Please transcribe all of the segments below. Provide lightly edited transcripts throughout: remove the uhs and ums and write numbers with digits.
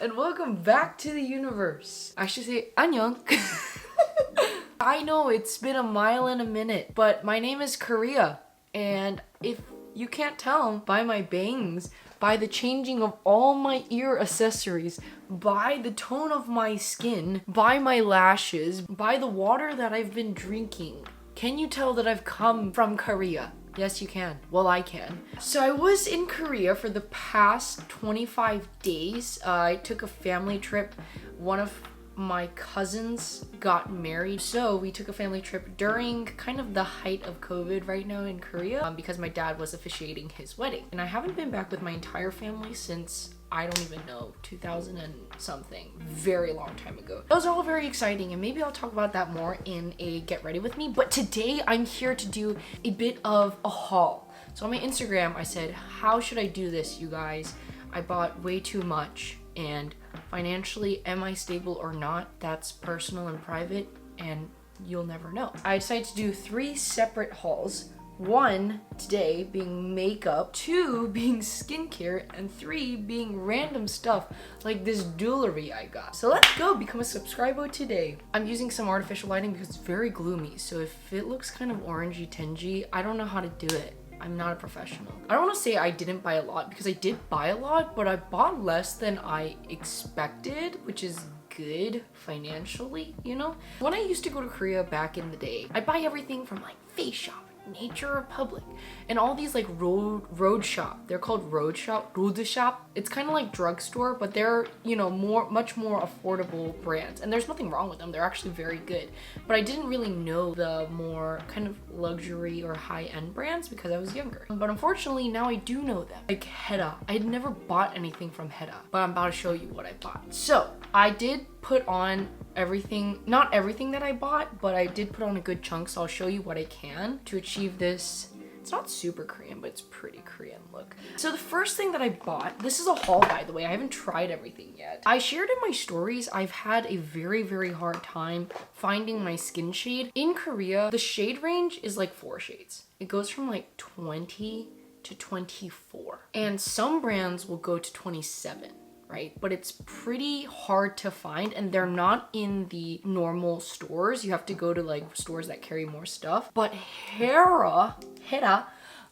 and welcome back to the universe. I should say 안녕. I know it's been a mile and a minute, but my name is Korea, and if you can't tell by my bangs, by the changing of all my ear accessories, by the tone of my skin, by my lashes, by the water that I've been drinking, can you tell that I've come from Korea? Yes, you can. Well, I can. So I was in Korea for the past 25 days. I took a family trip. One of my cousins got married, so we took a family trip during kind of the height of COVID right now in Korea because my dad was officiating his wedding. And I haven't been back with my entire family since, I don't even know, 2000 and something, very long time ago. That was all very exciting, and maybe I'll talk about that more in a get ready with me. But today I'm here to do a bit of a haul. So on my Instagram, I said, how should I do this, you guys? I bought way too much, and financially, am I stable or not? That's personal and private, and you'll never know. I decided to do 3 separate hauls. 1 today being makeup, 2 being skincare, and 3 being random stuff like this jewelry I got. So let's go become a subscriber today. I'm using some artificial lighting because it's very gloomy, so if it looks kind of orangey tingy, I don't know how to do it. I'm not a professional. I don't want to say I didn't buy a lot because I did buy a lot, but I bought less than I expected, which is good financially, you know? When I used to go to Korea back in the day, I'd buy everything from like Face Shop, Nature Republic, and all these like road shop. They're called road shop. It's kind of like drugstore, but they're, you know, much more affordable brands. And there's nothing wrong with them. They're actually very good. But I didn't really know the more kind of luxury or high-end brands because I was younger. But unfortunately, now I do know them. Like HERA. I had never bought anything from HERA, but I'm about to show you what I bought. So I did put on everything, not everything that I bought, but I did put on a good chunk, so I'll show you what I can to achieve this. It's not super Korean, but it's pretty Korean look. So the first thing that I bought, this is a haul by the way, I haven't tried everything yet. I shared in my stories, I've had a very, very hard time finding my skin shade. In Korea, the shade range is like 4 shades. It goes from like 20 to 24. And some brands will go to 27. Right? But it's pretty hard to find, and they're not in the normal stores. You have to go to like stores that carry more stuff. But HERA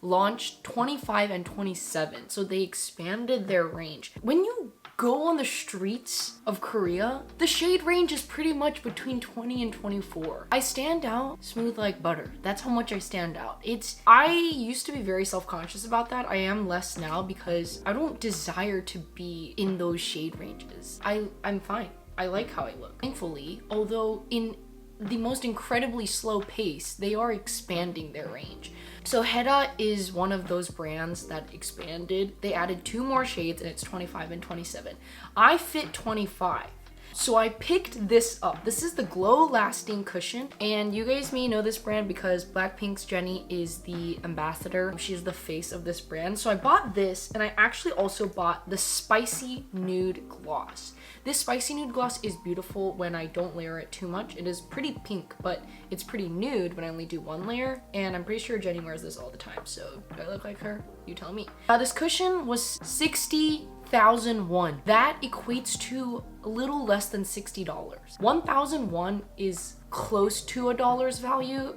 launched 25 and 27, so they expanded their range. When you go on the streets of Korea, the shade range is pretty much between 20 and 24. I stand out smooth like butter. That's how much I stand out. I used to be very self-conscious about that. I am less now because I don't desire to be in those shade ranges. I'm fine. I like how I look. Thankfully, although in the most incredibly slow pace, they are expanding their range. So HERA is one of those brands that expanded. They added 2 more shades and it's 25 and 27. I fit 25. So I picked this up. This is the Glow Lasting Cushion, and you guys may know this brand because Blackpink's Jennie is the ambassador. She's the face of this brand. So I bought this, and I actually also bought the Spicy Nude Gloss. This Spicy Nude Gloss is beautiful when I don't layer it too much. It is pretty pink, but it's pretty nude when I only do 1 layer, and I'm pretty sure Jennie wears this all the time, so do I look like her? You tell me. This cushion was 60,001. That equates to a little less than $60. 1,001 is close to $1 value.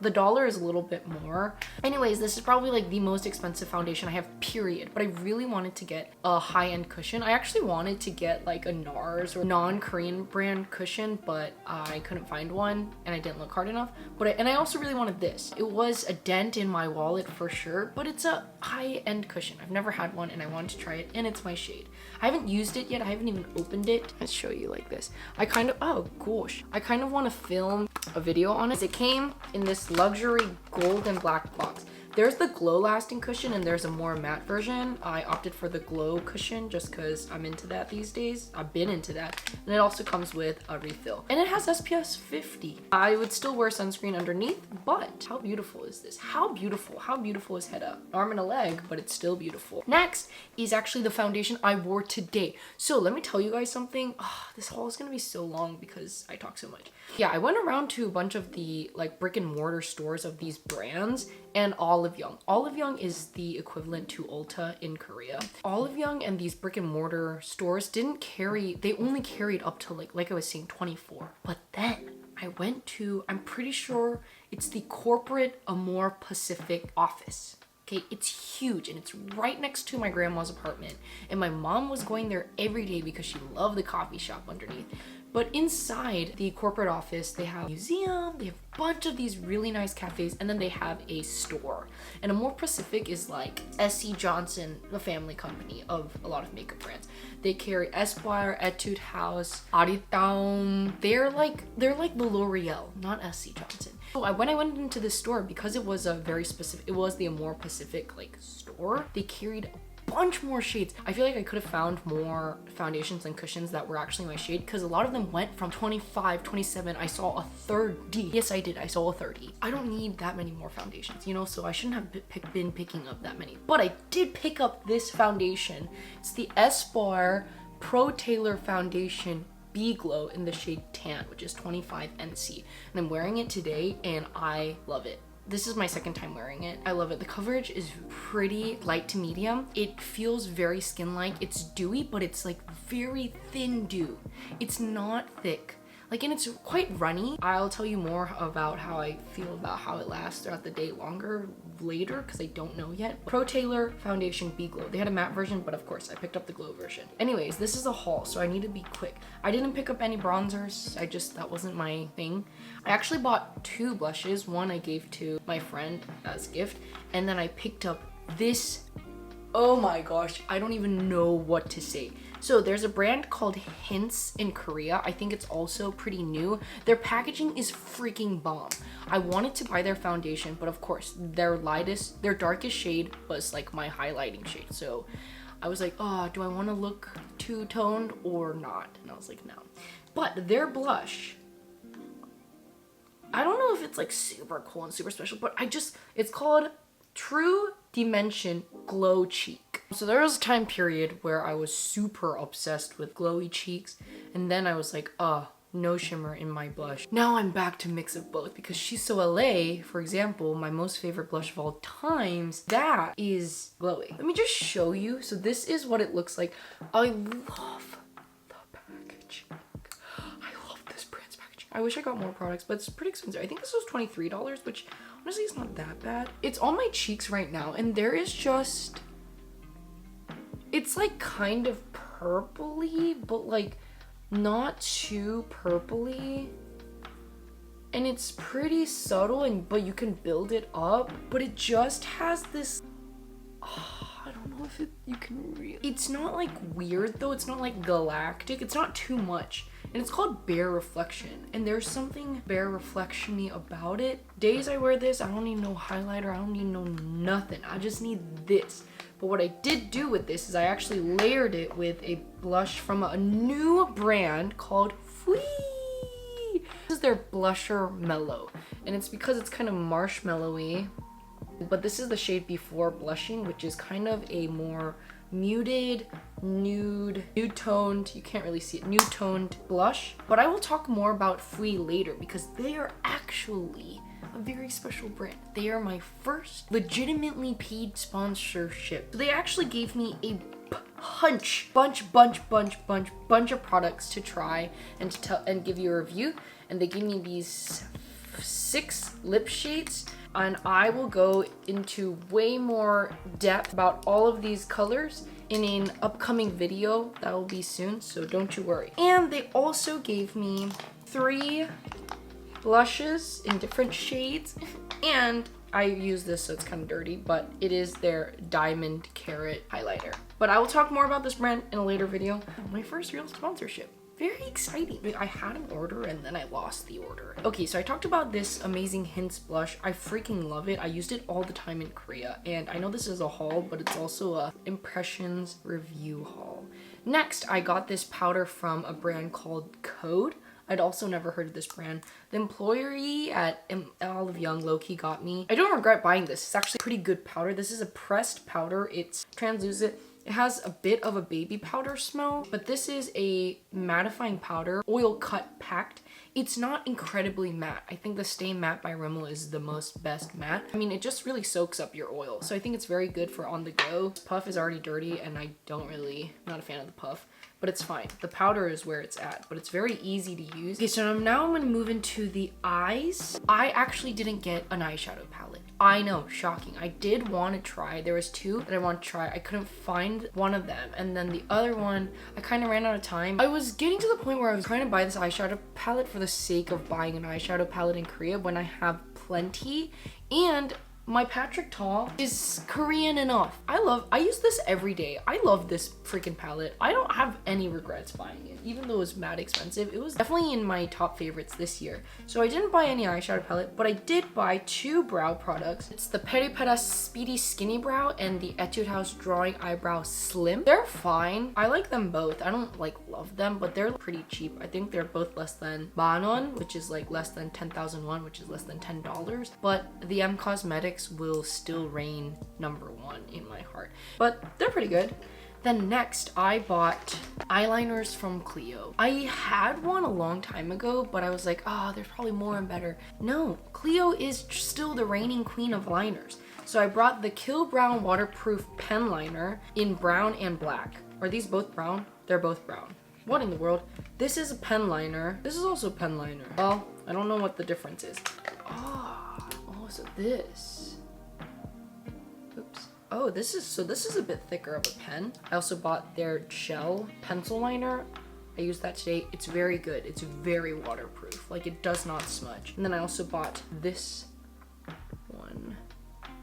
The dollar is a little bit more. Anyways, this is probably like the most expensive foundation I have, period. But I really wanted to get a high-end cushion. I actually wanted to get like a NARS or non-Korean brand cushion, but I couldn't find one and I didn't look hard enough. And I also really wanted this. It was a dent in my wallet for sure, but it's a high-end cushion. I've never had one and I wanted to try it, and it's my shade. I haven't used it yet. I haven't even opened it. Let's show you like this. I kind of want to film a video on it. It came in this luxury gold and black box. There's the glow lasting cushion and there's a more matte version. I opted for the glow cushion just because I'm into that these days. I've been into that. And it also comes with a refill. And it has SPF 50. I would still wear sunscreen underneath, but how beautiful is this? How beautiful is HERA? Arm and a leg, but it's still beautiful. Next is actually the foundation I wore today. So let me tell you guys something. This haul is gonna be so long because I talk so much. Yeah, I went around to a bunch of the like brick and mortar stores of these brands, and Olive Young. Olive Young is the equivalent to Ulta in Korea. Olive Young and these brick and mortar stores didn't carry, they only carried up to like I was saying, 24. But then I went to, I'm pretty sure it's the corporate Amore Pacific office. Okay, it's huge and it's right next to my grandma's apartment. And my mom was going there every day because she loved the coffee shop underneath. But inside the corporate office, they have a museum, they have a bunch of these really nice cafes, and then they have a store. And Amore Pacific is like S.C. Johnson, the family company of a lot of makeup brands. They carry eSpoir, Etude House, Aritaum. They're like the L'Oreal, not S.C. Johnson. So when I went into this store, because it was a very specific, it was the Amore Pacific like store, they carried bunch more shades. I feel like I could have found more foundations and cushions that were actually my shade, because a lot of them went from 25, 27. I saw a 30. Yes, I did. I saw a 30. I don't need that many more foundations, you know, so I shouldn't have been picking up that many. But I did pick up this foundation. It's the eSpoir Pro Tailor Foundation B Glow in the shade Tan, which is 25 NC. And I'm wearing it today and I love it. This is my second time wearing it. I love it. The coverage is pretty light to medium. It feels very skin-like. It's dewy, but it's like very thin dew. It's not thick. Like, and it's quite runny. I'll tell you more about how I feel about how it lasts throughout the day longer later, because I don't know yet. Pro Tailor Foundation B Glow. They had a matte version, but of course I picked up the glow version. Anyways, this is a haul, so I need to be quick. I didn't pick up any bronzers. That wasn't my thing. I actually bought 2 blushes. One I gave to my friend as a gift, and then I picked up this. Oh my gosh, I don't even know what to say. So there's a brand called Hince in Korea. I think it's also pretty new. Their packaging is freaking bomb. I wanted to buy their foundation, but of course their darkest shade was like my highlighting shade. So I was like, oh, do I want to look two-toned or not? And I was like, no. But their blush, I don't know if it's like super cool and super special, but it's called True Dimension Glow Cheek. So there was a time period where I was super obsessed with glowy cheeks, and then I was like, no shimmer in my blush. Now I'm back to mix of both, because She's So LA, for example, my most favorite blush of all times, that is glowy. Let me just show you. So this is what it looks like. I love the packaging. I love this brand's packaging. I wish I got more products, but it's pretty expensive. I think this was $23, which honestly it's not that bad. It's on my cheeks right now, and there is just, it's like kind of purpley, but like not too purpley. And it's pretty subtle, but you can build it up. But it just has this, I don't know if you can really, it's not like weird though. It's not like galactic. It's not too much. And it's called Bare Reflection. And there's something Bare Reflection-y about it. Days I wear this, I don't need no highlighter. I don't need no nothing. I just need this. But what I did do with this is I actually layered it with a blush from a new brand called Fui. This is their blusher Mellow. And it's because it's kind of marshmallowy. But this is the shade Before Blushing, which is kind of a more muted, nude toned, you can't really see it, nude toned blush. But I will talk more about Fui later, because they are actually a very special brand. They are my first legitimately paid sponsorship. So they actually gave me a bunch of products to try and give you a review. And they gave me these 6 lip shades. And I will go into way more depth about all of these colors in an upcoming video that will be soon, so don't you worry. And they also gave me 3 blushes in different shades, and I use this so it's kind of dirty, but it is their Diamond Carrot highlighter. But I will talk more about this brand in a later video. My first real sponsorship. Very exciting. I had an order and then I lost the order. Okay, so I talked about this amazing Hince blush. I freaking love it. I used it all the time in Korea, and I know this is a haul, but it's also a impressions review haul. Next, I got this powder from a brand called Code. I'd also never heard of this brand. The employee at Olive Young low-key got me. I don't regret buying this. It's actually a pretty good powder. This is a pressed powder. It's translucent. It has a bit of a baby powder smell, but this is a mattifying powder, oil cut packed It's not incredibly matte. I think the Stay Matte by Rimmel is the best matte. I mean, it just really soaks up your oil. So I think it's very good for on the go. This puff is already dirty and I'm not a fan of the puff. But it's fine. The powder is where it's at, but it's very easy to use. Okay, so now I'm gonna move into the eyes. I actually didn't get an eyeshadow palette. I know, shocking. I did want to try. There was two that I wanted to try. I couldn't find one of them. And then the other one, I kind of ran out of time. I was getting to the point where I was trying to buy this eyeshadow palette for the sake of buying an eyeshadow palette in Korea when I have plenty. And my Patrick Ta is Korean enough. I use this every day. I love this freaking palette. I don't have any regrets buying it, even though it was mad expensive. It was definitely in my top favorites this year. So I didn't buy any eyeshadow palette, but I did buy two brow products. It's the Peri Pera Speedy Skinny Brow and the Etude House Drawing Eyebrow Slim. They're fine. I like them both. I don't like love them, but they're pretty cheap. I think they're both less than banon, which is like less than 10,000 won, which is less than $10. But the M Cosmetics will still reign #1 in my heart, but they're pretty good. Then next I bought eyeliners from Clio. I had one a long time ago, but I was like, oh, there's probably more and better. No, Clio is still the reigning queen of liners. So I brought the Kill Brown waterproof pen liner in brown and black. Are these both brown? They're both brown. What in the world? This is a pen liner. This is also a pen liner. Well, I don't know what the difference is. Oh, so this. Oops. Oh, this is a bit thicker of a pen. I also bought their gel pencil liner. I used that today. It's very good. It's very waterproof. Like, it does not smudge. And then I also bought this one,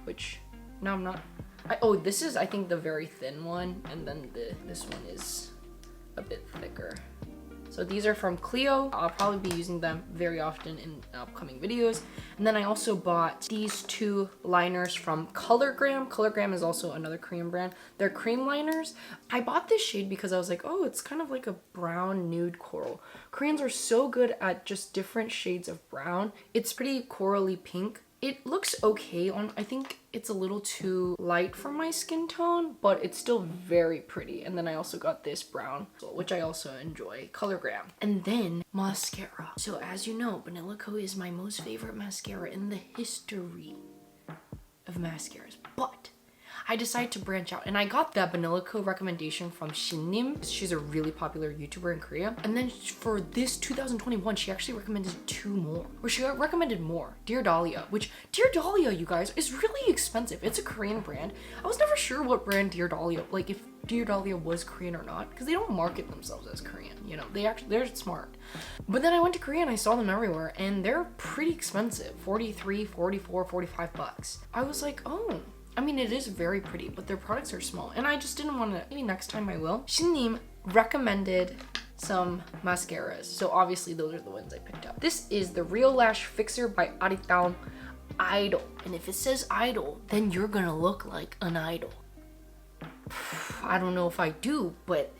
which now I'm not. Oh, this is, I think, the very thin one, and then this one is a bit thicker. So these are from Clio. I'll probably be using them very often in upcoming videos. And then I also bought these two liners from Colorgram. Colorgram is also another Korean brand. They're cream liners. I bought this shade because I was like, oh, it's kind of like a brown nude coral. Koreans are so good at just different shades of brown. It's pretty corally pink. It looks okay on, I think it's a little too light for my skin tone, but it's still very pretty. And then I also got this brown, which I also enjoy, Colorgram. And then mascara. So as you know, Banilico is my most favorite mascara in the history of mascaras, but I decided to branch out and I got that Banilico recommendation from Shinnim. She's a really popular YouTuber in Korea. And then for this 2021, she actually recommended two more, or she recommended more. Dear Dahlia, which Dear Dahlia, you guys, is really expensive. It's a Korean brand. I was never sure what brand Dear Dahlia, like if Dear Dahlia was Korean or not, because they don't market themselves as Korean, you know, they're smart. But then I went to Korea and I saw them everywhere and they're pretty expensive, 43, 44, 45 bucks. I was like, oh, I mean, it is very pretty, but their products are small. And I just didn't want to, maybe next time I will. Shinnim recommended some mascaras. So obviously those are the ones I picked up. This is the Real Lash Fixer by Aritao Idol. And if it says idol, then you're gonna look like an idol. I don't know if I do, but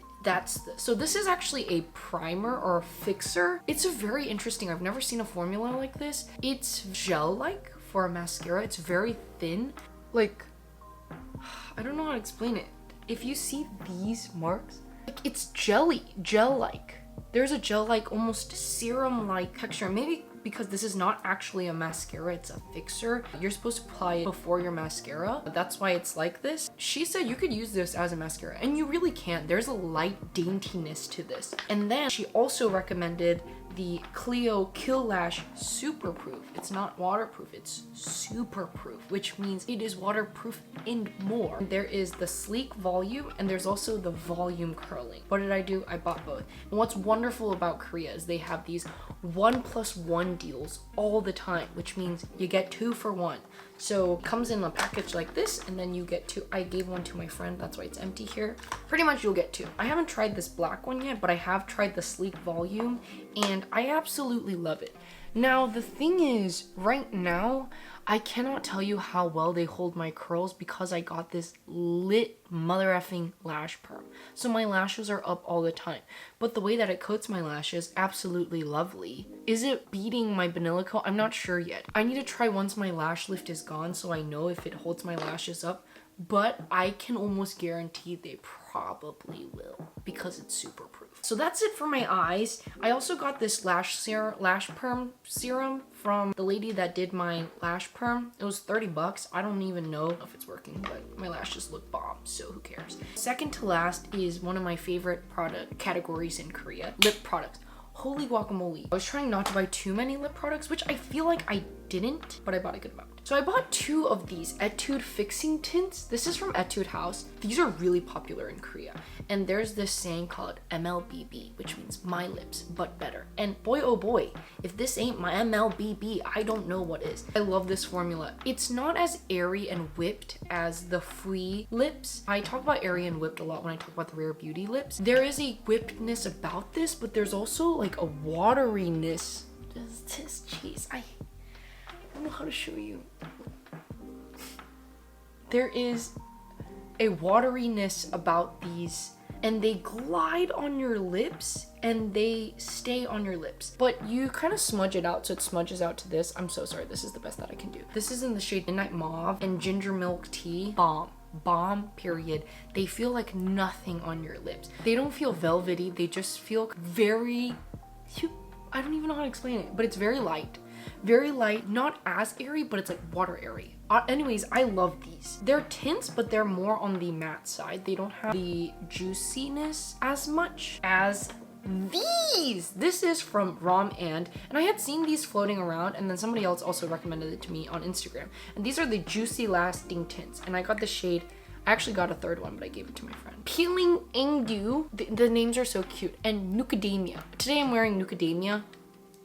so this is actually a primer or a fixer. It's a very interesting, I've never seen a formula like this. It's gel-like for a mascara. It's very thin. Like, I don't know how to explain it. If you see these marks, like it's gel-like. There's a gel-like, almost serum-like texture. Maybe because this is not actually a mascara, it's a fixer. You're supposed to apply it before your mascara. That's why it's like this. She said you could use this as a mascara, and you really can. There's a light daintiness to this. And then she also recommended the Clio Kill Lash Superproof. It's not waterproof, it's superproof, which means it is waterproof and more. There is the sleek volume and there's also the volume curling. What did I do? I bought both. And what's wonderful about Korea is they have these 1+1 deals all the time, which means you get 2 for 1. So it comes in a package like this and then you get 2. I gave one to my friend, that's why it's empty here. Pretty much you'll get 2. I haven't tried this black one yet, but I have tried the sleek volume and I absolutely love it. Now the thing is, right now, I cannot tell you how well they hold my curls because I got this lit mother effing lash perm. So my lashes are up all the time. But the way that it coats my lashes, absolutely lovely. Is it beating my Banilico? I'm not sure yet. I need to try once my lash lift is gone so I know if it holds my lashes up. But I can almost guarantee they probably will because it's super proof. So that's it for my eyes. I also got this lash perm serum from the lady that did my lash perm. It was 30 bucks. I don't even know if it's working, but my lashes look bomb, so who cares? Second to last is one of my favorite product categories in Korea, lip products. Holy guacamole. I was trying not to buy too many lip products, which I feel like I didn't, but I bought a good amount. So I bought 2 of these Etude Fixing Tints. This is from Etude House. These are really popular in Korea. And there's this saying called MLBB, which means my lips, but better. And boy, oh boy, if this ain't my MLBB, I don't know what is. I love this formula. It's not as airy and whipped as the Free lips. I talk about airy and whipped a lot when I talk about the Rare Beauty lips. There is a whippedness about this, but there's also like a wateriness. Jeez, I don't know how to show you. There is a wateriness about these, and they glide on your lips and they stay on your lips, but you kind of smudge it out, so it smudges out to this. I'm so sorry, this is the best that I can do. This is in the shade Midnight Mauve and Ginger Milk Tea. Bomb, period. They feel like nothing on your lips. They don't feel velvety, they just feel very, I don't even know how to explain it, but it's very light. Very light, not as airy, but it's like water airy. Anyways, I love these. They're tints, but they're more on the matte side. They don't have the juiciness as much as these. This is from rom&nd, and I had seen these floating around, and then somebody else also recommended it to me on Instagram. And these are the Juicy Lasting Tints, and I got the shade. I actually got a third one, but I gave it to my friend. Peeling Engdu. The names are so cute. And Nucademia. Today I'm wearing Nucademia.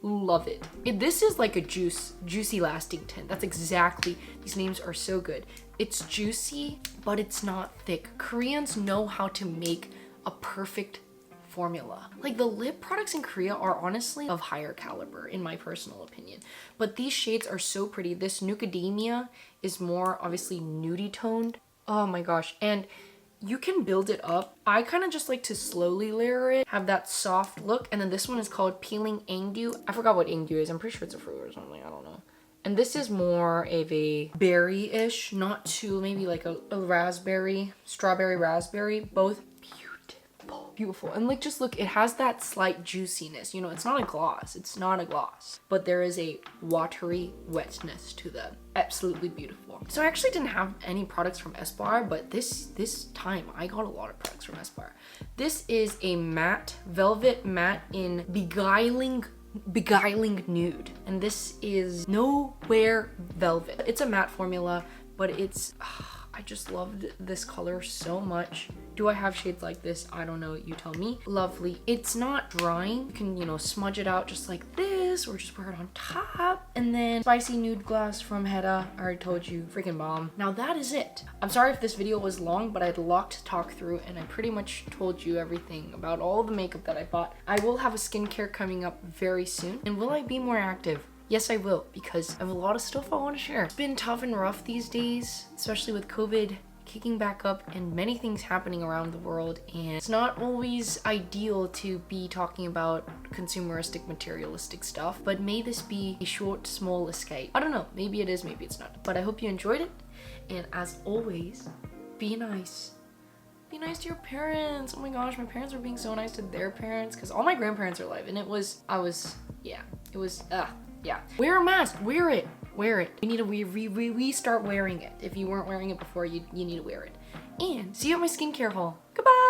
Love it. This is like a juicy lasting tint. That's exactly, these names are so good. It's juicy, but it's not thick. Koreans know how to make a perfect formula. Like the lip products in Korea are honestly of higher caliber in my personal opinion. But these shades are so pretty. This Nucademia is more obviously nudie toned. Oh my gosh. And you can build it up. I kind of just like to slowly layer it, have that soft look. And then this one is called Peeling Engdu. I forgot what Engdu is. I'm pretty sure it's a fruit or something. I don't know. And this is more of a berry-ish, not too, maybe like a raspberry, strawberry, raspberry, both beautiful. And like, just look, it has that slight juiciness. You know, it's not a gloss. It's not a gloss, but there is a watery wetness to them. Absolutely beautiful. So I actually didn't have any products from eSpoir, but this time I got a lot of products from eSpoir. This is a matte, velvet matte in beguiling nude, and this is Nowhere Velvet. It's a matte formula, but it's I just loved this color so much. Do I have shades like this? I don't know, you tell me. Lovely. It's not drying. You can, you know, smudge it out just like this or just wear it on top. And then Spicy Nude Gloss from HERA. I already told you, freaking bomb. Now that is it. I'm sorry if this video was long, but I had a lot to talk through and I pretty much told you everything about all the makeup that I bought. I will have a skincare coming up very soon. And will I be more active? Yes, I will, because I have a lot of stuff I want to share. It's been tough and rough these days, especially with COVID kicking back up and many things happening around the world, and it's not always ideal to be talking about consumeristic, materialistic stuff, but may this be a short, small escape. I don't know, maybe it is, maybe it's not, but I hope you enjoyed it, and as always, be nice. Be nice to your parents. Oh my gosh, my parents were being so nice to their parents, because all my grandparents are alive, and yeah. Wear a mask, wear it. You need to restart wearing it. If you weren't wearing it before, you need to wear it. And see you at my skincare haul. Goodbye.